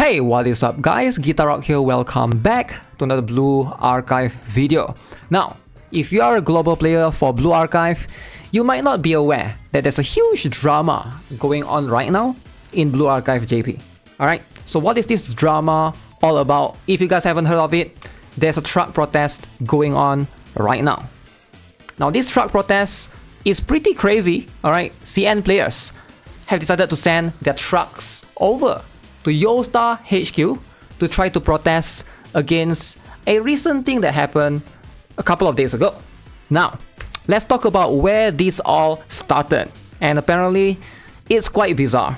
Hey, what is up guys? Guitar Rock here, welcome back to another Blue Archive video. Now, if you are a global player for Blue Archive, you might not be aware that there's a huge drama going on right now in Blue Archive JP. Alright, so what is this drama all about? If you guys haven't heard of it, there's a truck protest going on right now. Now this truck protest is pretty crazy, alright? CN players have decided to send their trucks over to Yostar HQ to try to protest against a recent thing that happened a couple of days ago. Now, let's talk about where this all started, and apparently it's quite bizarre.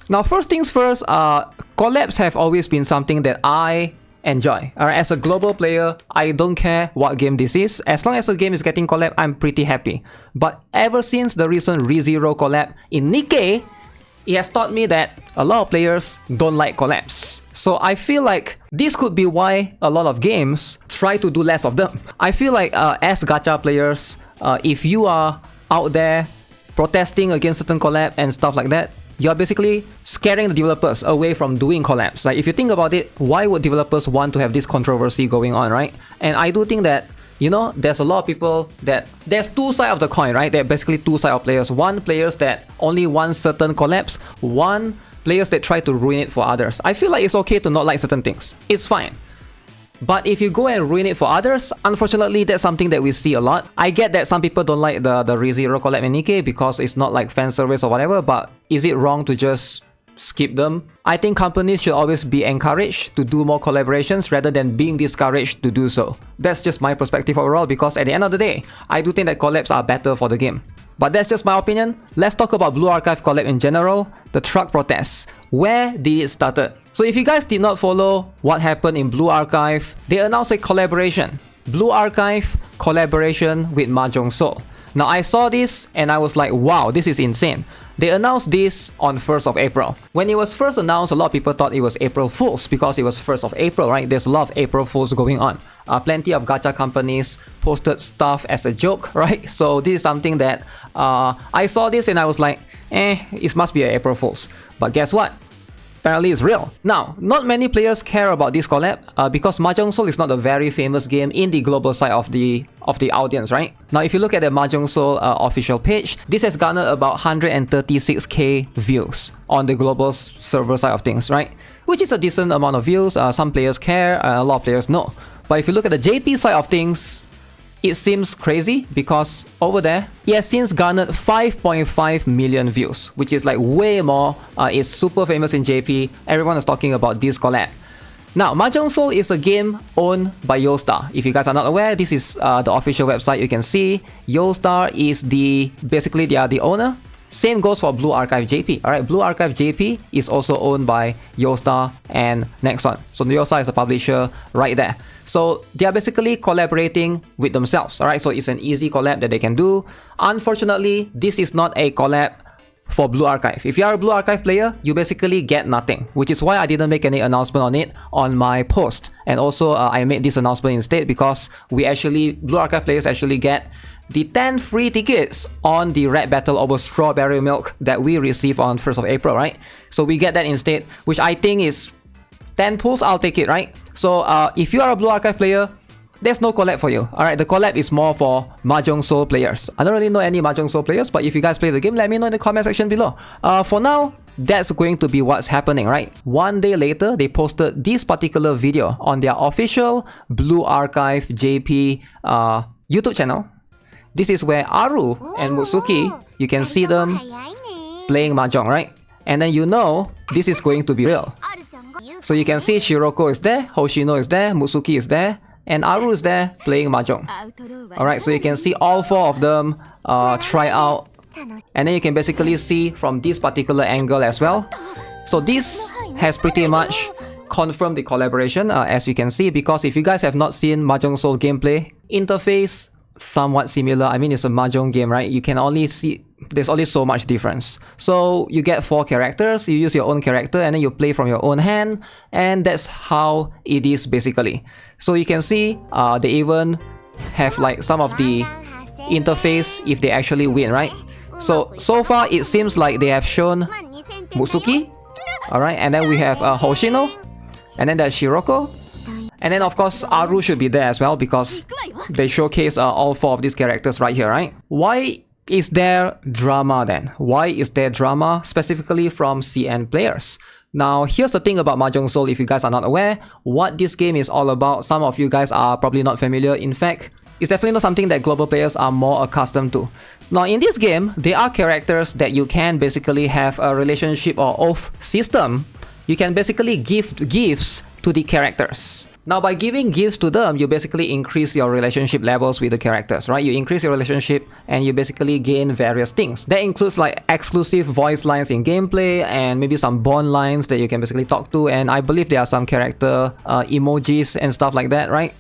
Now, first things first, collabs have always been something that I enjoy. Alright, as a global player, I don't care what game this is. As long as the game is getting collab, I'm pretty happy. But ever since the recent ReZero collab in Nikkei, it has taught me that a lot of players don't like collabs. So I feel like this could be why a lot of games try to do less of them. I feel like as gacha players, if you are out there protesting against certain collab and stuff like that, you're basically scaring the developers away from doing collabs. Like if you think about it, why would developers want to have this controversy going on, right? And I do think that, you know, there's a lot of people that there's two sides of the coin, right? There are basically two sides of players. One, players that only want certain collabs. One, players that try to ruin it for others. I feel like it's okay to not like certain things. It's fine. But if you go and ruin it for others, unfortunately, that's something that we see a lot. I get that some people don't like the ReZero collab in Nikkei because it's not like fan service or whatever, but is it wrong to just skip them? I think companies should always be encouraged to do more collaborations rather than being discouraged to do so. That's just my perspective overall, because at the end of the day, I do think that collabs are better for the game. But that's just my opinion. Let's talk about Blue Archive collab in general, the truck protests. Where did it start? So if you guys did not follow what happened in Blue Archive, they announced a collaboration. Blue Archive collaboration with Mahjong Soul. Now I saw this and I was like, wow, this is insane. They announced this on 1st of April. When it was first announced, a lot of people thought it was April Fools because it was 1st of April, right? There's a lot of April Fools going on. Plenty of gacha companies posted stuff as a joke, right? So this is something that I saw this and I was like, it must be an April Fools. But guess what? Apparently it's real. Now, not many players care about this collab because Mahjong Soul is not a very famous game in the global side of the audience, right? Now, if you look at the Mahjong Soul official page, this has garnered about 136k views on the global server side of things, right? Which is a decent amount of views. Some players care, a lot of players no. But if you look at the JP side of things, it seems crazy because over there, it has since garnered 5.5 million views, which is like way more. It's super famous in JP. Everyone is talking about this collab. Now, Mahjong Soul is a game owned by Yostar. If you guys are not aware, this is the official website. You can see Yostar is basically they are the owner. Same goes for Blue Archive JP. Alright, Blue Archive JP is also owned by Yostar and Nexon. So Yostar is a publisher right there. So they are basically collaborating with themselves. Alright, so it's an easy collab that they can do. Unfortunately, this is not a collab for Blue Archive. If you are a Blue Archive player, you basically get nothing, which is why I didn't make any announcement on it on my post. And also I made this announcement instead because Blue Archive players actually get the 10 free tickets on the Red Battle over Strawberry Milk that we receive on 1st of April, right? So we get that instead, which I think is 10 pulls, I'll take it, right? So if you are a Blue Archive player, there's no collab for you. Alright, the collab is more for Mahjong Soul players. I don't really know any Mahjong Soul players, but if you guys play the game, let me know in the comment section below. For now, that's going to be what's happening, right? One day later, they posted this particular video on their official Blue Archive JP YouTube channel. This is where Aru and Mutsuki, you can see them playing Mahjong, right? And then you know this is going to be real. So you can see Shiroko is there, Hoshino is there, Mutsuki is there, and Aru is there playing Mahjong. Alright, so you can see all four of them try out. And then you can basically see from this particular angle as well. So this has pretty much confirmed the collaboration as you can see, because if you guys have not seen Mahjong Soul gameplay, interface somewhat similar. I mean, it's a Mahjong game, right? You can only see there's only so much difference. So you get 4 characters, you use your own character, and then you play from your own hand, and that's how it is basically. So you can see they even have like some of the interface if they actually win, right? So far it seems like they have shown Mutsuki Alright, and then we have Hoshino, and then there's Shiroko, and then of course Aru should be there as well because they showcase all 4 of these characters right here, right? Why is there drama then? Why is there drama specifically from CN players? Now, here's the thing about Mahjong Soul, if you guys are not aware, what this game is all about. Some of you guys are probably not familiar. In fact, it's definitely not something that global players are more accustomed to. Now, in this game, there are characters that you can basically have a relationship or oath system. You can basically give gifts to the characters. Now, by giving gifts to them, you basically increase your relationship levels with the characters, right? You increase your relationship and you basically gain various things. That includes like exclusive voice lines in gameplay and maybe some bond lines that you can basically talk to. And I believe there are some character emojis and stuff like that, right?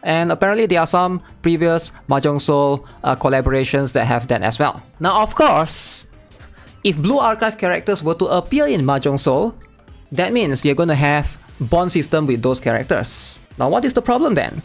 And apparently there are some previous Mahjong Soul collaborations that have that as well. Now, of course, if Blue Archive characters were to appear in Mahjong Soul, that means you're going to have bond system with those characters. Now, what is the problem then?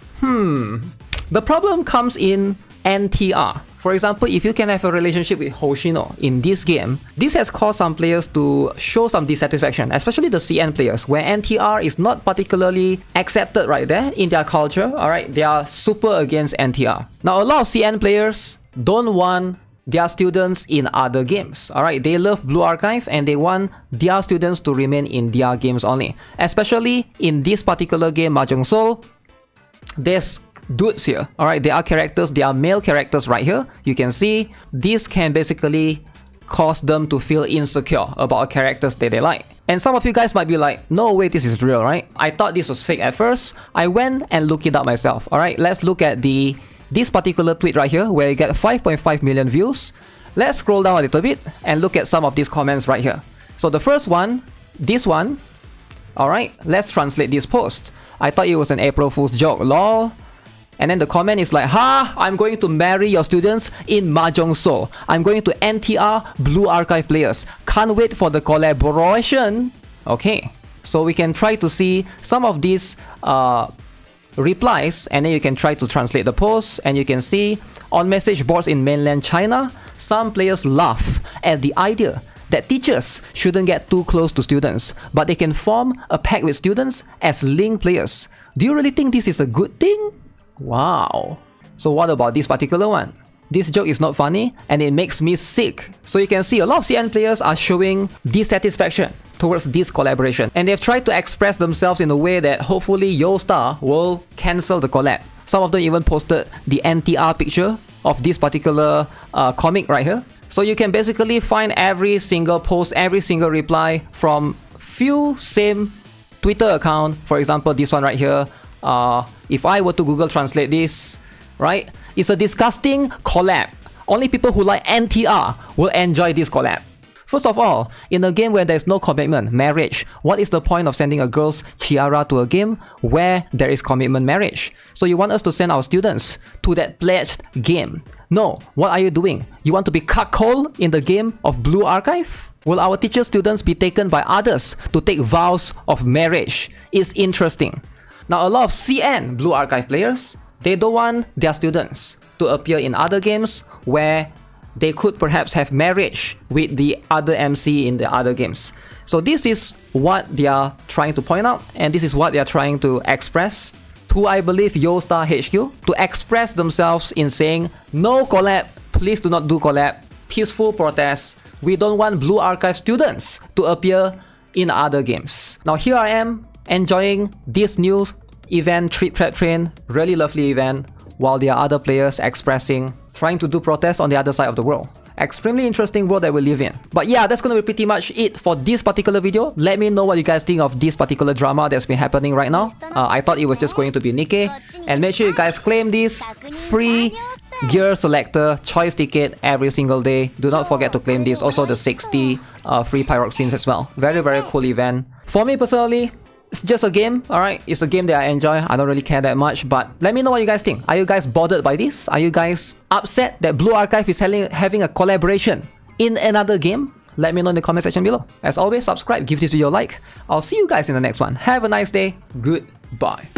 The problem comes in NTR. For example, if you can have a relationship with Hoshino in this game, this has caused some players to show some dissatisfaction, especially the CN players, where NTR is not particularly accepted right there in their culture. Alright, they are super against NTR. Now, a lot of CN players don't want their students in other games. Alright, they love Blue Archive and they want their students to remain in their games only. Especially in this particular game, Mahjong Soul, there's dudes here. Alright, there are characters, there are male characters right here. You can see this can basically cause them to feel insecure about characters that they like. And some of you guys might be like, no way, this is real, right? I thought this was fake at first. I went and looked it up myself. Alright, let's look at this particular tweet right here where you get 5.5 million views. Let's scroll down a little bit and look at some of these comments right here. So the first one, this one, alright, let's translate this post. I thought it was an April Fool's joke, lol. And then the comment is like, ha, I'm going to marry your students in Mahjong Soul. I'm going to NTR Blue Archive players. Can't wait for the collaboration. Okay, so we can try to see some of these replies, and then you can try to translate the post, and you can see on message boards in mainland China, some players laugh at the idea that teachers shouldn't get too close to students, but they can form a pact with students as link players. Do you really think this is a good thing? Wow. So what about this particular one? This joke is not funny and it makes me sick. So you can see a lot of CN players are showing dissatisfaction towards this collaboration, and they've tried to express themselves in a way that hopefully Yostar will cancel the collab. Some of them even posted the NTR picture of this particular comic right here. So you can basically find every single post, every single reply from few same Twitter account. For example, this one right here. If I were to Google Translate this, right? It's a disgusting collab. Only people who like NTR will enjoy this collab. First of all, in a game where there's no commitment, marriage, what is the point of sending a girl's tiara to a game where there is commitment marriage? So you want us to send our students to that pledged game? No, what are you doing? You want to be cuckold in the game of Blue Archive? Will our teacher students be taken by others to take vows of marriage? It's interesting. Now, a lot of CN Blue Archive players, they don't want their students to appear in other games where they could perhaps have marriage with the other MC in the other games. So this is what they are trying to point out, and this is what they are trying to express to, I believe, Yostar HQ, to express themselves in saying, no collab, please do not do collab, peaceful protest, we don't want Blue Archive students to appear in other games. Now here I am, enjoying this new event, Trip Trap Train, really lovely event, while there are other players expressing, trying to do protests on the other side of the world. Extremely interesting world that we live in. But yeah, that's gonna be pretty much it for this particular video. Let me know what you guys think of this particular drama that's been happening right now. I thought it was just going to be Nikkei. And make sure you guys claim this free gear selector choice ticket every single day. Do not forget to claim this. Also the 60 free pyroxenes as well. Very, very cool event. For me personally, it's just a game, alright? It's a game that I enjoy. I don't really care that much, but let me know what you guys think. Are you guys bothered by this? Are you guys upset that Blue Archive is having a collaboration in another game? Let me know in the comment section below. As always, subscribe, give this video a like. I'll see you guys in the next one. Have a nice day. Goodbye.